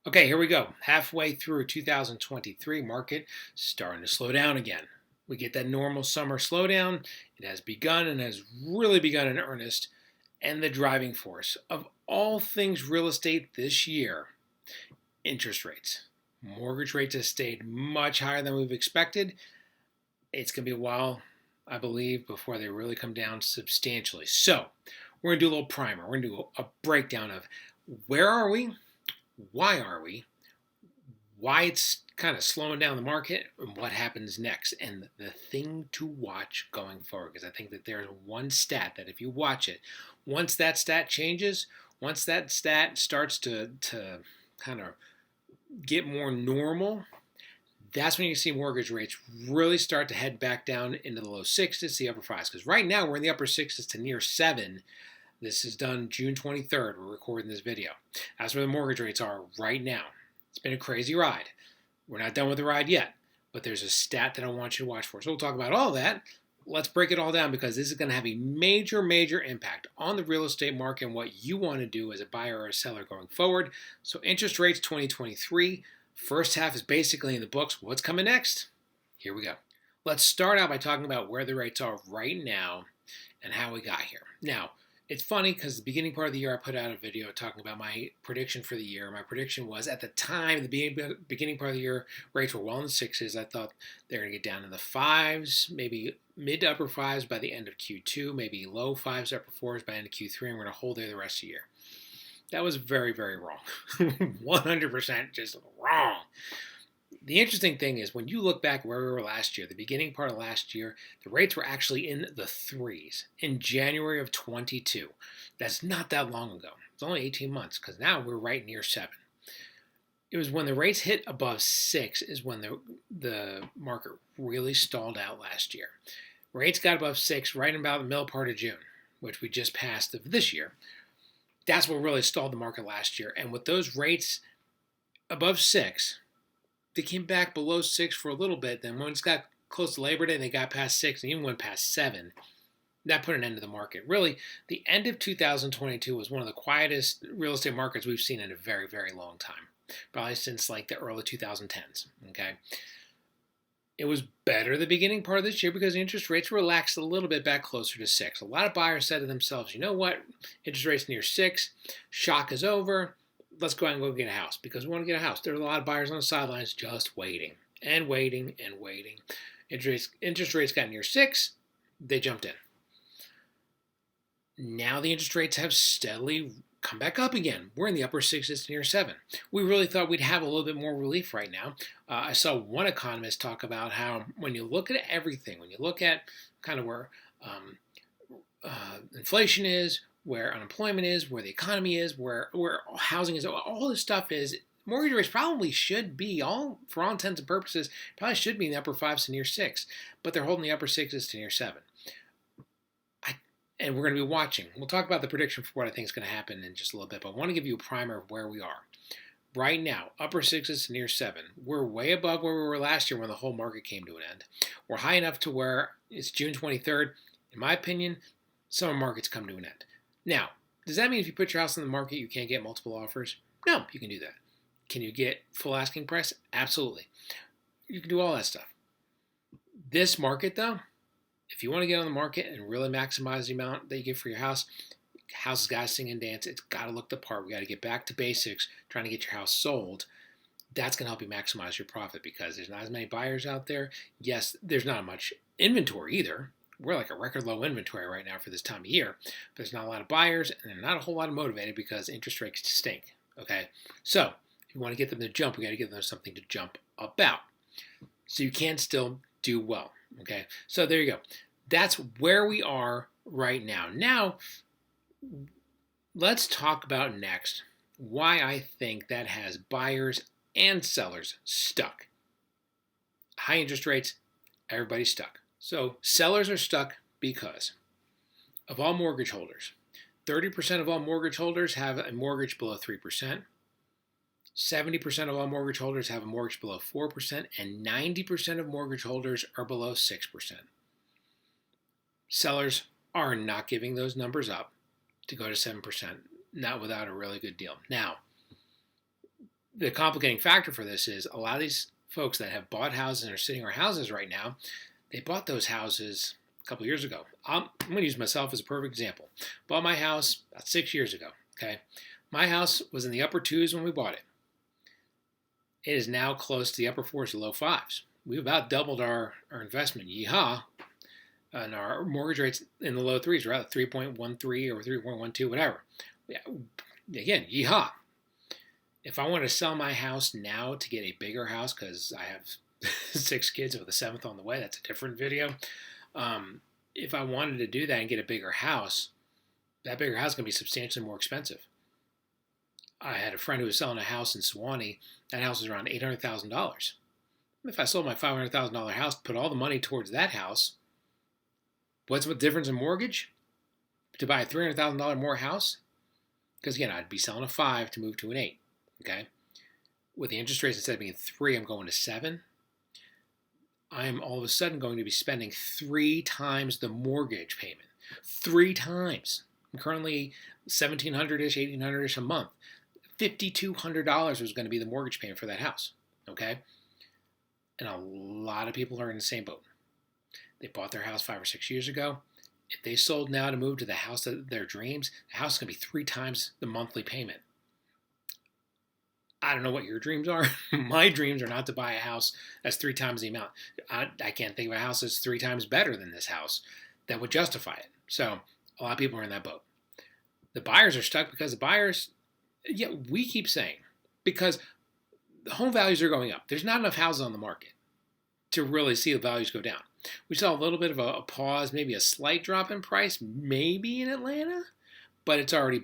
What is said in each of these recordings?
Okay, here we go. Halfway through 2023, market starting to slow down again. We get that normal summer slowdown. It has begun and has really begun in earnest. And the driving force of all things real estate this year, interest rates. Mortgage rates have stayed much higher than we've expected. It's going to be a while, I believe, before they really come down substantially. So, we're going to do a little primer. We're going to do a breakdown of where are we, why are we, why it's kind of slowing down the market, and what happens next, and the thing to watch going forward. Because I think that there's one stat that if you watch it, once that stat changes, once that stat starts to kind of get more normal, that's when you see mortgage rates really start to head back down into the low sixes, the upper fives. Because right now we're in the upper sixes to near 7. This is done June 23rd. We're recording this video. That's where the mortgage rates are right now. It's been a crazy ride. We're not done with the ride yet, but there's a stat that I want you to watch for. So we'll talk about all that. Let's break it all down because this is going to have a major, major impact on the real estate market and what you want to do as a buyer or a seller going forward. So interest rates 2023. First half is basically in the books. What's coming next? Here we go. Let's start out by talking about where the rates are right now and how we got here. Now, it's funny because the beginning part of the year I put out a video talking about my prediction for the year. My prediction was at the time, the beginning part of the year, rates were well in the sixes. I thought they were going to get down in the fives, maybe mid to upper fives by the end of Q2, maybe low fives, upper fours by the end of Q3, and we're going to hold there the rest of the year. That was very, very wrong. 100% just wrong. The interesting thing is when you look back where we were last year, the beginning part of last year, the rates were actually in the threes in January of 22. That's not that long ago. It's only 18 months because now we're right near 7. It was when the rates hit above 6 is when the market really stalled out last year. Rates got above 6 right about the middle part of June, which we just passed of this year. That's what really stalled the market last year. And with those rates above 6, they came back below 6 for a little bit. Then once it got close to Labor Day, they got past 6 and even went past 7. That put an end to the market. Really, the end of 2022 was one of the quietest real estate markets we've seen in a very, very long time. Probably since like the early 2010s. Okay. It was better the beginning part of this year because the interest rates relaxed a little bit back closer to 6. A lot of buyers said to themselves, you know what? Interest rates near 6. Shock is over. Let's go out and go get a house because we want to get a house. There are a lot of buyers on the sidelines just waiting and waiting and waiting. Interest rates got near 6. They jumped in. Now the interest rates have steadily come back up again. We're in the upper sixes to near 7. We really thought we'd have a little bit more relief right now. I saw one economist talk about how when you look at everything, when you look at kind of where inflation is, where unemployment is, where the economy is, where housing is, all this stuff is, mortgage rates probably should be, for all intents and purposes, probably should be in the upper 5s to near 6, but they're holding the upper 6s to near 7. And we're going to be watching. We'll talk about the prediction for what I think is going to happen in just a little bit, but I want to give you a primer of where we are. Right now, upper 6s to near 7. We're way above where we were last year when the whole market came to an end. We're high enough to where it's June 23rd. In my opinion, summer markets come to an end. Now, does that mean if you put your house on the market, you can't get multiple offers? No, you can do that. Can you get full asking price? Absolutely. You can do all that stuff. This market, though, if you want to get on the market and really maximize the amount that you get for your house has got to sing and dance. It's got to look the part. We got to get back to basics, trying to get your house sold. That's going to help you maximize your profit because there's not as many buyers out there. Yes, there's not much inventory either. We're like a record low inventory right now for this time of year. But there's not a lot of buyers, and they're not a whole lot of motivated because interest rates stink. Okay? So, if you want to get them to jump, we got to give them something to jump about. So you can still do well. Okay? So there you go. That's where we are right now. Now, let's talk about next why I think that has buyers and sellers stuck. High interest rates, everybody's stuck. So sellers are stuck because of all mortgage holders, 30% of all mortgage holders have a mortgage below 3%, 70% of all mortgage holders have a mortgage below 4%, and 90% of mortgage holders are below 6%. Sellers are not giving those numbers up to go to 7%, not without a really good deal. Now, The complicating factor for this is a lot of these folks that have bought houses and are sitting on houses right now, they bought those houses a couple years ago. I'm going to use myself as a perfect example. Bought my house about 6 years ago. Okay, my house was in the upper twos when we bought it. It is now close to the upper fours to low fives. We've about doubled our investment. Yeehaw! And our mortgage rates in the low threes, rather 3.13 or 3.12, whatever. Yeah, again, yeehaw! If I want to sell my house now to get a bigger house, because I have 6 kids with a 7th on the way, that's a different video. If I wanted to do that and get a bigger house, that bigger house is going to be substantially more expensive. I had a friend who was selling a house in Sewanee. That house was around $800,000. If I sold my $500,000 house, put all the money towards that house, what's the difference in mortgage? To buy a $300,000 more house? Because again, I'd be selling a 5 to move to an 8. Okay? With the interest rates instead of being 3, I'm going to 7. I'm all of a sudden going to be spending 3 times the mortgage payment. 3 times. I'm currently $1,700-ish, $1,800-ish a month. $5,200 was going to be the mortgage payment for that house. Okay? And a lot of people are in the same boat. They bought their house 5 or 6 years ago. If they sold now to move to the house of their dreams, the house is going to be 3 times the monthly payment. I don't know what your dreams are. My dreams are not to buy a house that's 3 times the amount. I can't think of a house that's 3 times better than this house that would justify it. So a lot of people are in that boat. The buyers are stuck because the buyers, yeah, we keep saying, because the home values are going up. There's not enough houses on the market to really see the values go down. We saw a little bit of a pause, maybe a slight drop in price, maybe in Atlanta, but it's already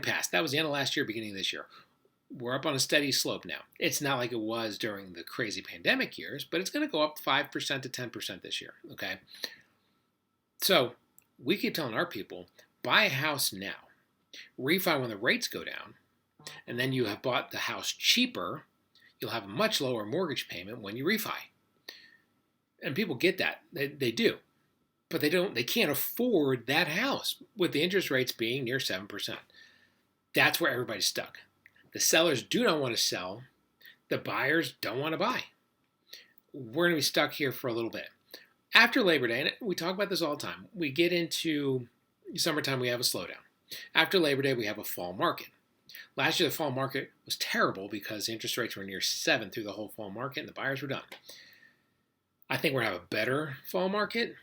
passed. That was the end of last year, beginning of this year. We're up on a steady slope now. It's not like it was during the crazy pandemic years, but it's going to go up 5% to 10% this year, okay? So we keep telling our people, buy a house now. Refi when the rates go down, and then you have bought the house cheaper. You'll have a much lower mortgage payment when you refi. And people get that. They do. But they can't afford that house with the interest rates being near 7%. That's where everybody's stuck. The sellers do not want to sell. The buyers don't want to buy. We're going to be stuck here for a little bit. After Labor Day, and we talk about this all the time, we get into summertime, we have a slowdown. After Labor Day, we have a fall market. Last year, the fall market was terrible because the interest rates were near 7 through the whole fall market, and the buyers were done. I think we're going to have a better fall market,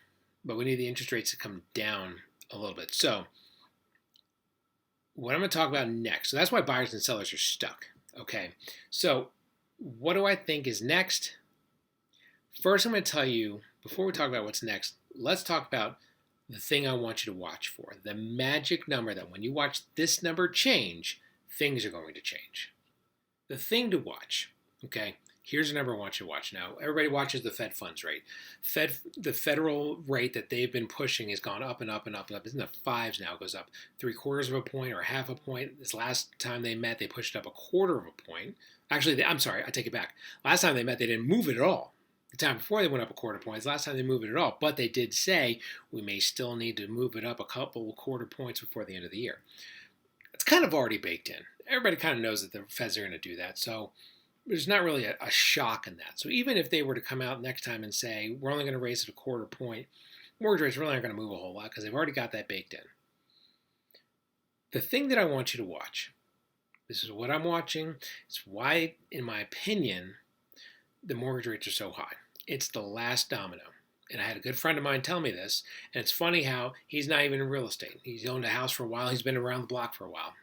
but we need the interest rates to come down a little bit. So what I'm going to talk about next, so that's why buyers and sellers are stuck. Okay, so what do I think is next? First, I'm going to tell you, before we talk about what's next, let's talk about the thing I want you to watch for. The magic number that when you watch this number change, things are going to change. The thing to watch, okay, here's the number I want you to watch. Now, everybody watches the Fed funds rate. The federal rate that they've been pushing has gone up and up and up and up. It's in the 5s now. It goes up 3/4 of a point or 1/2 a point. This last time they met, they pushed it up 1/4 of a point. Actually, I'm sorry, I take it back. Last time they met, they didn't move it at all. The time before they went up 1/4 points. Last time they moved it at all. But they did say we may still need to move it up a couple 1/4 points before the end of the year. It's kind of already baked in. Everybody kind of knows that the Feds are going to do that. So there's not really a shock in that. So even if they were to come out next time and say, we're only going to raise it 1/4 point, mortgage rates really aren't going to move a whole lot because they've already got that baked in. The thing that I want you to watch, this is what I'm watching, it's why, in my opinion, the mortgage rates are so high. It's the last domino. And I had a good friend of mine tell me this, and it's funny how he's not even in real estate. He's owned a house for a while. He's been around the block for a while.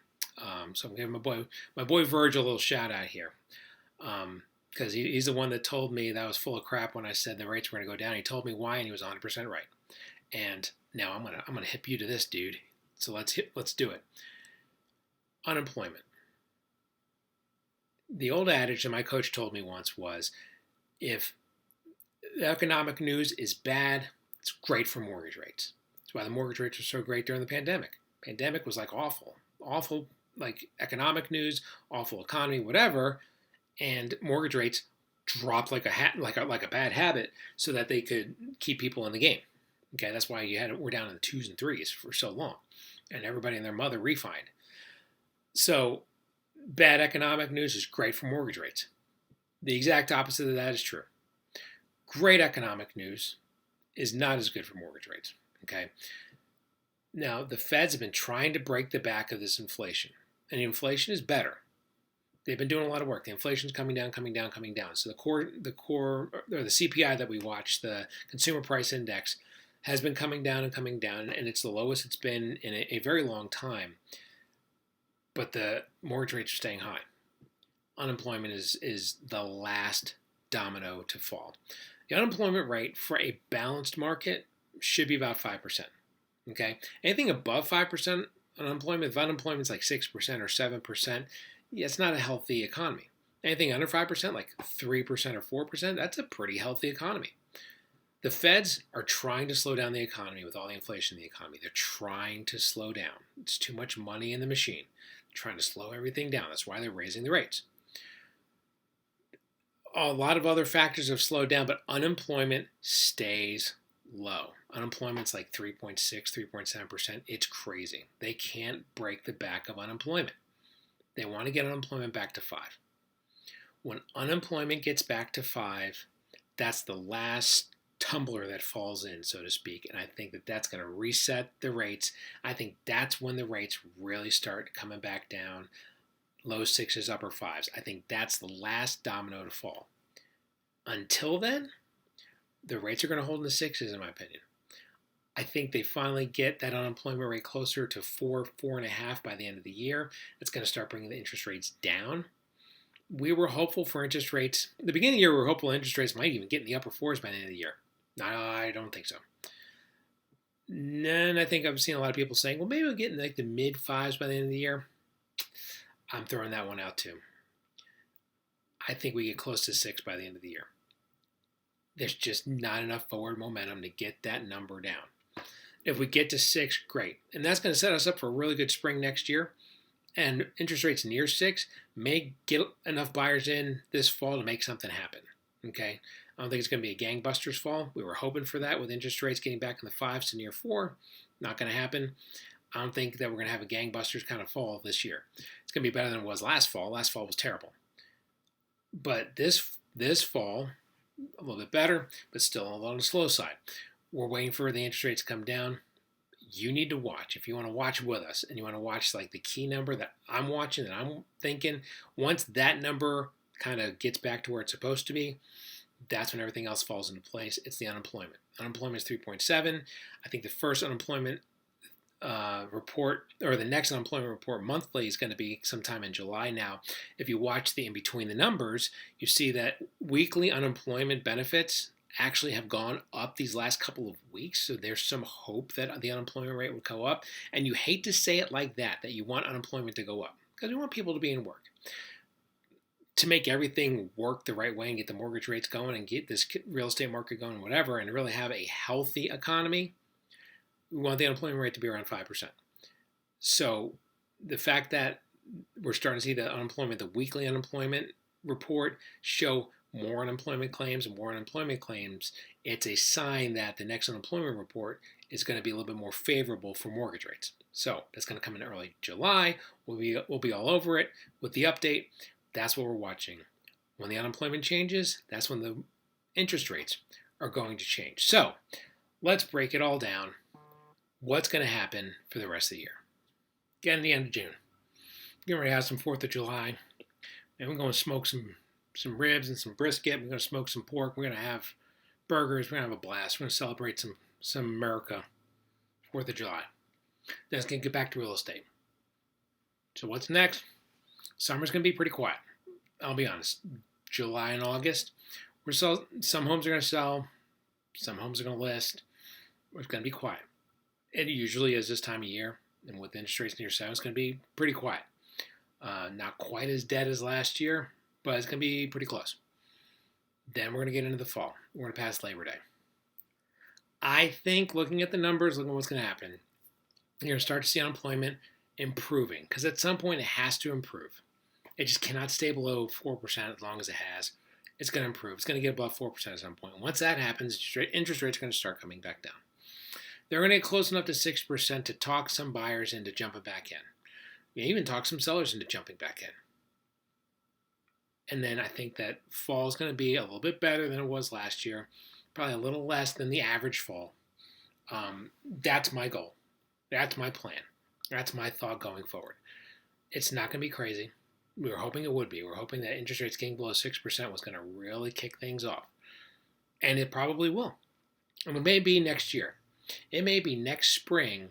So I'm giving my boy Virgil a little shout out here. Because he's the one that told me that I was full of crap when I said the rates were going to go down. He told me why, and he was 100% right. And now I'm gonna hip you to this, dude. So let's do it. Unemployment. The old adage that my coach told me once was, if the economic news is bad, it's great for mortgage rates. That's why the mortgage rates were so great during the pandemic. Pandemic was like awful, like economic news, awful economy, whatever. And mortgage rates dropped like a bad habit so that they could keep people in the game. Okay, that's why we're down in the 2s and 3s for so long, and everybody and their mother refined. So Bad economic news is great for mortgage rates. The exact opposite of that is true. Great economic news is not as good for mortgage rates. Okay. Now, the Feds have been trying to break the back of this inflation, and inflation is better. They've been doing a lot of work. The inflation is coming down, coming down, coming down. So the core, or the CPI that we watch, the Consumer Price Index, has been coming down, and it's the lowest it's been in a very long time. But the mortgage rates are staying high. Unemployment is the last domino to fall. The unemployment rate for a balanced market should be about 5%. Okay, anything above 5% unemployment, if unemployment's like 6% or 7%, yeah, it's not a healthy economy. Anything under 5%, like 3% or 4%, that's a pretty healthy economy. The Feds are trying to slow down the economy with all the inflation in the economy. They're trying to slow down. It's too much money in the machine. They're trying to slow everything down. That's why they're raising the rates. A lot of other factors have slowed down, but unemployment stays low. Unemployment's like 3.6, 3.7%. It's crazy. They can't break the back of unemployment. They want to get unemployment back to 5. When unemployment gets back to 5, that's the last tumbler that falls in, so to speak. And I think that that's going to reset the rates. I think that's when the rates really start coming back down. Low 6s, upper 5s. I think that's the last domino to fall. Until then, the rates are going to hold in the 6s, in my opinion. I think they finally get that unemployment rate closer to 4, 4.5 by the end of the year. It's going to start bringing the interest rates down. We were hopeful for interest rates. At the beginning of the year, we were hopeful interest rates might even get in the upper 4s by the end of the year. No, I don't think so. And I think I've seen a lot of people saying, well, maybe we'll get in like the mid 5s by the end of the year. I'm throwing that one out too. I think we get close to 6 by the end of the year. There's just not enough forward momentum to get that number down. If we get to 6, great. And that's going to set us up for a really good spring next year. And interest rates near 6 may get enough buyers in this fall to make something happen. Okay? I don't think it's going to be a gangbusters fall. We were hoping for that with interest rates getting back in the 5s to near 4. Not going to happen. I don't think that we're going to have a gangbusters kind of fall this year. It's going to be better than it was last fall. Last fall was terrible. But this fall, a little bit better, but still a little on the slow side. We're waiting for the interest rates to come down. You need to watch. If you want to watch with us and you want to watch like the key number that I'm watching, that I'm thinking, once that number kind of gets back to where it's supposed to be, that's when everything else falls into place. It's the unemployment. Unemployment is 3.7. I think the first unemployment report, or the next unemployment report monthly, is going to be sometime in July. Now, if you watch the in between the numbers, you see that weekly unemployment benefits actually have gone up these last couple of weeks. So there's some hope that the unemployment rate would go up. And you hate to say it like that you want unemployment to go up, because we want people to be in work. To make everything work the right way and get the mortgage rates going and get this real estate market going, whatever, and really have a healthy economy, we want the unemployment rate to be around 5%. So the fact that we're starting to see the weekly unemployment report show more unemployment claims, it's a sign that the next unemployment report is going to be a little bit more favorable for mortgage rates. So that's going to come in early July. We'll be all over it with the update. That's what we're watching. When the unemployment changes, that's when the interest rates are going to change. So let's break it all down. What's going to happen for the rest of the year? Getting the end of June. We're going to have some 4th of July. And we're going to smoke some ribs and some brisket. We're going to smoke some pork. We're going to have burgers. We're going to have a blast. We're going to celebrate some America 4th of July. Then it's going to get back to real estate. So what's next? Summer's going to be pretty quiet. I'll be honest. July and August, some homes are going to sell. Some homes are going to list. It's going to be quiet. It usually is this time of year. And with interest rates near 7, it's going to be pretty quiet. Not quite as dead as last year, but it's going to be pretty close. Then we're going to get into the fall. We're going to pass Labor Day. I think, looking at the numbers, looking at what's going to happen, you're going to start to see unemployment improving, because at some point it has to improve. It just cannot stay below 4% as long as it has. It's going to improve. It's going to get above 4% at some point. Once that happens, interest rates are going to start coming back down. They're going to get close enough to 6% to talk some buyers into jumping back in. You even talk some sellers into jumping back in. And then I think that fall is going to be a little bit better than it was last year, probably a little less than the average fall. That's my goal. That's my plan. That's my thought going forward. It's not going to be crazy. We were hoping it would be. We were hoping that interest rates getting below 6% was going to really kick things off. And it probably will. And it may be next year. It may be next spring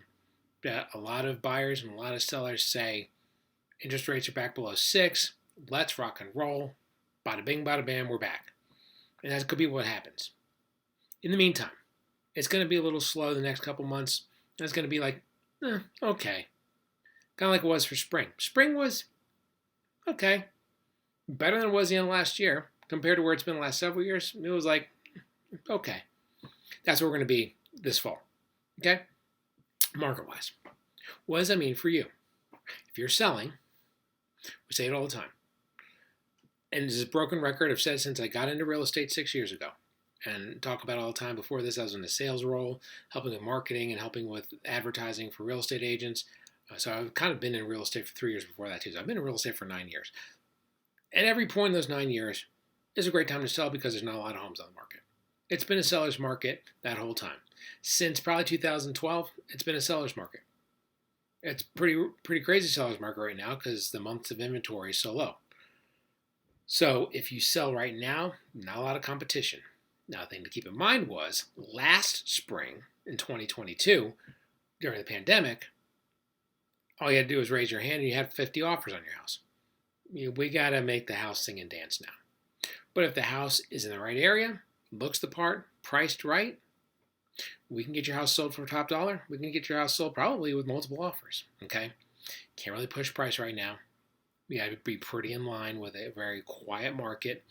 that a lot of buyers and a lot of sellers say interest rates are back below 6. Let's rock and roll. Bada bing, bada bam, we're back. And that could be what happens. In the meantime, it's going to be a little slow the next couple months. It's going to be like, okay. Kind of like it was for spring. Spring was okay. Better than it was the end of last year. Compared to where it's been the last several years, it was like, okay. That's where we're going to be this fall. Okay? Market-wise. What does that mean for you? If you're selling, we say it all the time. And this is a broken record. I've said it since I got into real estate 6 years ago. And talk about it all the time. Before this, I was in the sales role, helping with marketing and helping with advertising for real estate agents. So I've kind of been in real estate for 3 years before that too. So I've been in real estate for 9 years. At every point in those 9 years is a great time to sell because there's not a lot of homes on the market. It's been a seller's market that whole time. Since probably 2012, it's been a seller's market. It's pretty crazy seller's market right now because the months of inventory is so low. So if you sell right now, not a lot of competition. Now, the thing to keep in mind was last spring in 2022, during the pandemic, all you had to do was raise your hand and you had 50 offers on your house. We got to make the house sing and dance now. But if the house is in the right area, looks the part, priced right, we can get your house sold for top dollar. We can get your house sold probably with multiple offers. Okay? Can't really push price right now. We got to be pretty in line with a very quiet market.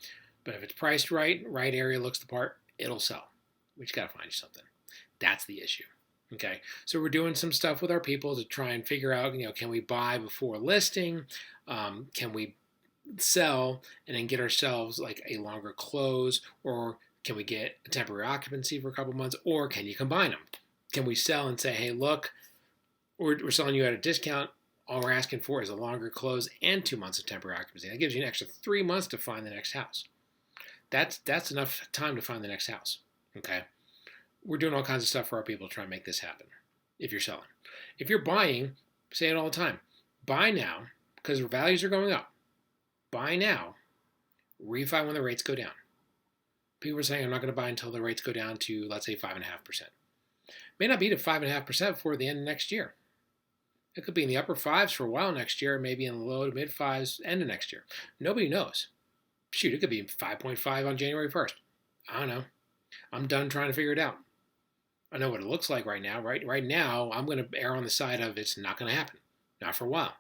But if it's priced right, right area looks the part, it'll sell. We just got to find you something. That's the issue. Okay, so we're doing some stuff with our people to try and figure out, can we buy before listing? Can we sell and then get ourselves like a longer close? Or can we get a temporary occupancy for a couple months? Or can you combine them? Can we sell and say, hey, look, we're selling you at a discount. All we're asking for is a longer close and 2 months of temporary occupancy. That gives you an extra 3 months to find the next house. That's enough time to find the next house, okay? We're doing all kinds of stuff for our people to try and make this happen if you're selling. If you're buying, say it all the time, buy now because values are going up. Buy now, refi when the rates go down. People are saying I'm not going to buy until the rates go down to, let's say, 5.5%. May not be to 5.5% before the end of next year. It could be in the upper fives for a while next year, maybe in the low to mid fives end of next year. Nobody knows. Shoot, it could be 5.5 on January 1st. I don't know. I'm done trying to figure it out. I know what it looks like right now. Right now, I'm going to err on the side of it's not going to happen. Not for a while.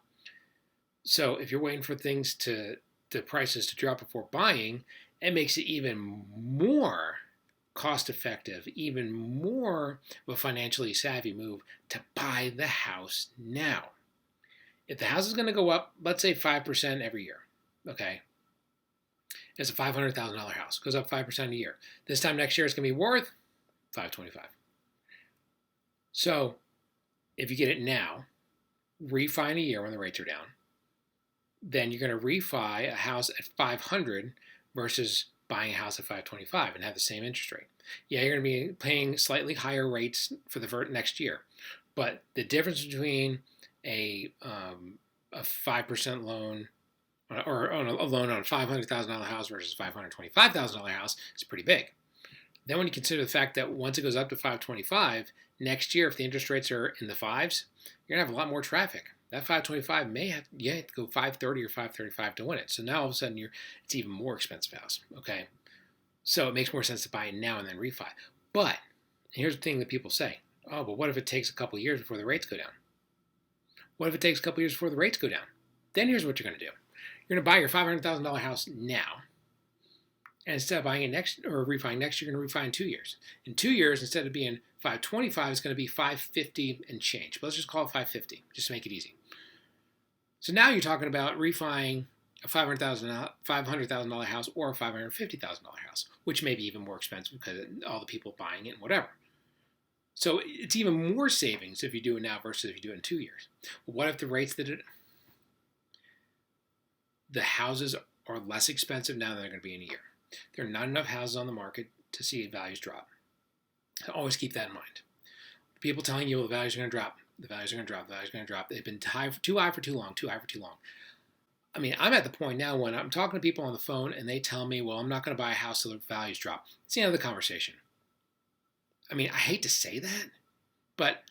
So if you're waiting for things the prices to drop before buying, it makes it even more cost effective, even more of a financially savvy move to buy the house now. If the house is going to go up, let's say 5% every year, okay? It's a $500,000 house. Goes up 5% a year. This time next year it's going to be worth $525,000. So if you get it now, refi in a year when the rates are down, then you're going to refi a house at $500,000 versus buying a house at $525,000 and have the same interest rate. Yeah, you're going to be paying slightly higher rates for the next year, but the difference between a 5% loan or a loan on a $500,000 house versus a $525,000 house is pretty big. Then when you consider the fact that once it goes up to $525,000, next year if the interest rates are in the fives, you're going to have a lot more traffic. That $525,000 may have to go $530,000 or $535,000 to win it. So now all of a sudden it's even more expensive house. Okay, so it makes more sense to buy it now and then refi. But here's the thing that people say: oh, but what if it takes a couple of years before the rates go down? What if it takes a couple of years before the rates go down? Then here's what you're going to do: you're going to buy your $500,000 house now, and instead of buying it next or refining next, you're going to refi in 2 years. In 2 years, instead of being $525,000, it's going to be $550,000 and change. But let's just call it $550,000, just to make it easy. So now you're talking about refining a $500,000 house or a $550,000 house, which may be even more expensive because of all the people buying it and whatever. So it's even more savings if you do it now versus if you do it in 2 years. What if the rates the houses are less expensive now than they're going to be in a year. There are not enough houses on the market to see values drop. Always keep that in mind. People telling you, well, the values are going to drop, the values are going to drop, the values are going to drop. They've been too high for too long, too high for too long. I mean, I'm at the point now when I'm talking to people on the phone and they tell me, well, I'm not going to buy a house till the values drop. It's the end of the conversation. I mean, I hate to say that, but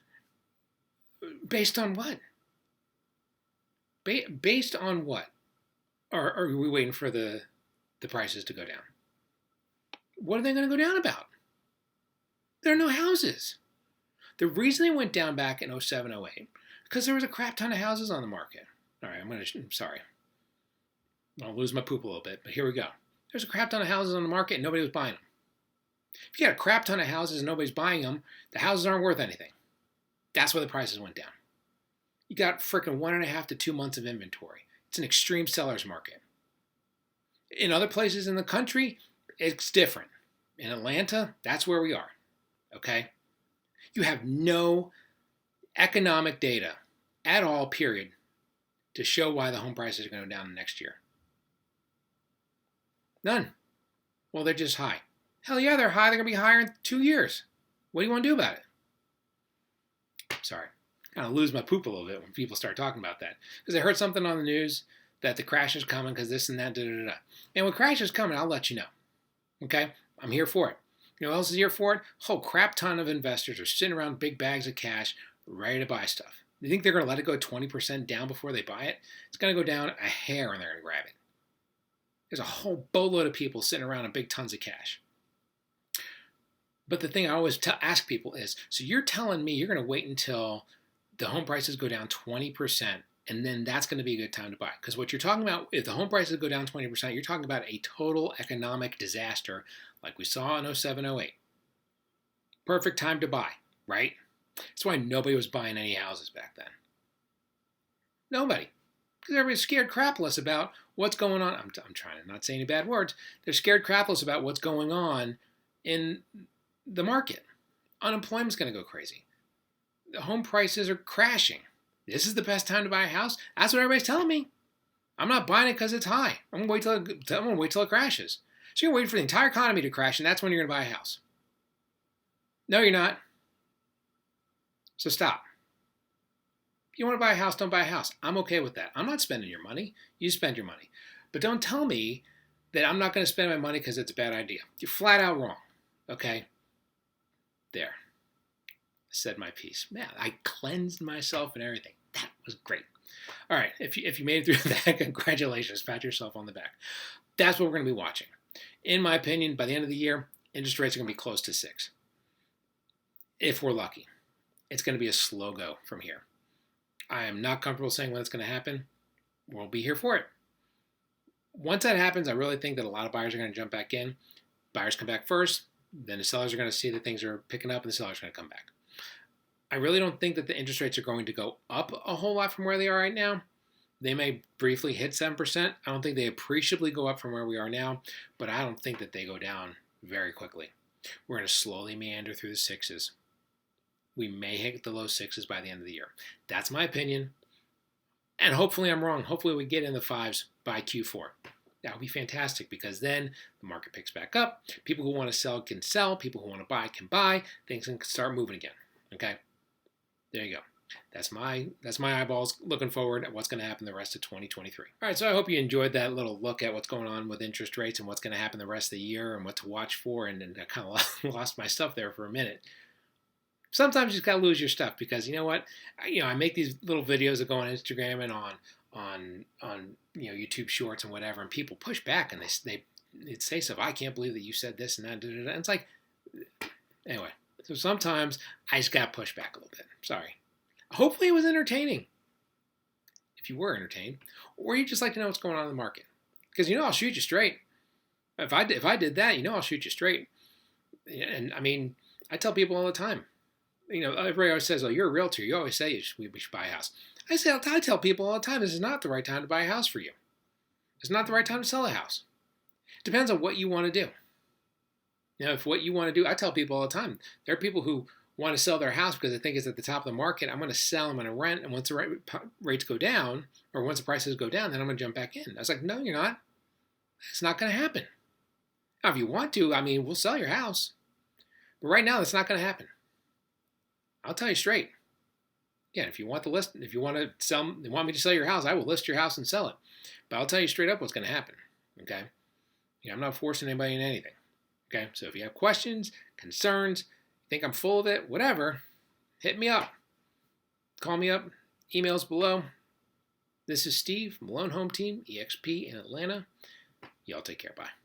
based on what? Based on what? Or are we waiting for the prices to go down? What are they going to go down about? There are no houses. The reason they went down back in 07, 08, because there was a crap ton of houses on the market. All right, I'm sorry. I'll lose my poop a little bit, but here we go. There's a crap ton of houses on the market and nobody was buying them. If you got a crap ton of houses and nobody's buying them, the houses aren't worth anything. That's why the prices went down. You got freaking 1.5 to 2 months of inventory. It's an extreme seller's market. In other places in the country, it's different. In Atlanta, that's where we are. Okay? You have no economic data at all, period, to show why the home prices are going to go down next year. None. Well, they're just high. Hell yeah, they're high. They're going to be higher in 2 years. What do you want to do about it? Sorry. I kind of lose my poop a little bit when people start talking about that. Because I heard something on the news that the crash is coming because this and that, da-da-da-da. And when crash is coming, I'll let you know. Okay? I'm here for it. You know who else is here for it? A whole crap ton of investors are sitting around big bags of cash ready to buy stuff. You think they're going to let it go 20% down before they buy it? It's going to go down a hair and they're going to grab it. There's a whole boatload of people sitting around in big tons of cash. But the thing I always ask people is, so you're telling me you're going to wait until the home prices go down 20% and then that's going to be a good time to buy? Because what you're talking about, if the home prices go down 20%, you're talking about a total economic disaster like we saw in 07, 08. Perfect time to buy, right? That's why nobody was buying any houses back then. Nobody. Because everybody's scared crapless about what's going on. I'm trying to not say any bad words. They're scared crapless about what's going on in the market. Unemployment's going to go crazy. The home prices are crashing. This is the best time to buy a house. That's what everybody's telling me. I'm not buying it because it's high. I'm going to wait till it crashes. So you're waiting for the entire economy to crash, and that's when you're going to buy a house. No, you're not. So stop. If you want to buy a house, don't buy a house. I'm okay with that. I'm not spending your money. You spend your money. But don't tell me that I'm not going to spend my money because it's a bad idea. You're flat out wrong. Okay? There. I said my piece. Man, I cleansed myself and everything. That was great. All right. If you made it through that, congratulations. Pat yourself on the back. That's what we're going to be watching. In my opinion, by the end of the year, interest rates are going to be close to 6. If we're lucky. It's going to be a slow go from here. I am not comfortable saying when it's going to happen. We'll be here for it. Once that happens, I really think that a lot of buyers are going to jump back in. Buyers come back first. Then the sellers are going to see that things are picking up and the sellers are going to come back. I really don't think that the interest rates are going to go up a whole lot from where they are right now. They may briefly hit 7%. I don't think they appreciably go up from where we are now, but I don't think that they go down very quickly. We're going to slowly meander through the 6s. We may hit the low 6s by the end of the year. That's my opinion. And hopefully I'm wrong. Hopefully we get in the 5s by Q4. That would be fantastic because then the market picks back up. People who want to sell can sell. People who want to buy can buy. Things can start moving again. Okay? There you go. That's my eyeballs looking forward at what's going to happen the rest of 2023. All right, so I hope you enjoyed that little look at what's going on with interest rates and what's going to happen the rest of the year and what to watch for. And I kind of lost my stuff there for a minute. Sometimes you just got to lose your stuff because you know what? I make these little videos that go on Instagram and on YouTube Shorts and whatever, and people push back and they say stuff. I can't believe that you said this and that. And it's like, anyway. So sometimes I just got to push back a little bit. Sorry. Hopefully it was entertaining. If you were entertained, or you just like to know what's going on in the market, because I'll shoot you straight. If I did that, I'll shoot you straight. And I mean, I tell people all the time. Everybody always says, "Oh, you're a realtor. You always say we should buy a house." I tell people all the time, this is not the right time to buy a house for you. It's not the right time to sell a house. It depends on what you want to do. If what you want to do, I tell people all the time, there are people who want to sell their house because they think it's at the top of the market. I'm going to sell, I'm going to rent, and once the rates go down, or once the prices go down, then I'm going to jump back in. I was like, no, you're not. It's not going to happen. Now, if you want to, we'll sell your house. But right now, that's not going to happen. I'll tell you straight. Again, if you want want me to sell your house, I will list your house and sell it. But I'll tell you straight up what's going to happen. Okay? I'm not forcing anybody into anything. Okay? So if you have questions, concerns, think I'm full of it, whatever, hit me up. Call me up. Emails below. This is Steve, Malone Home Team, EXP in Atlanta. Y'all take care. Bye.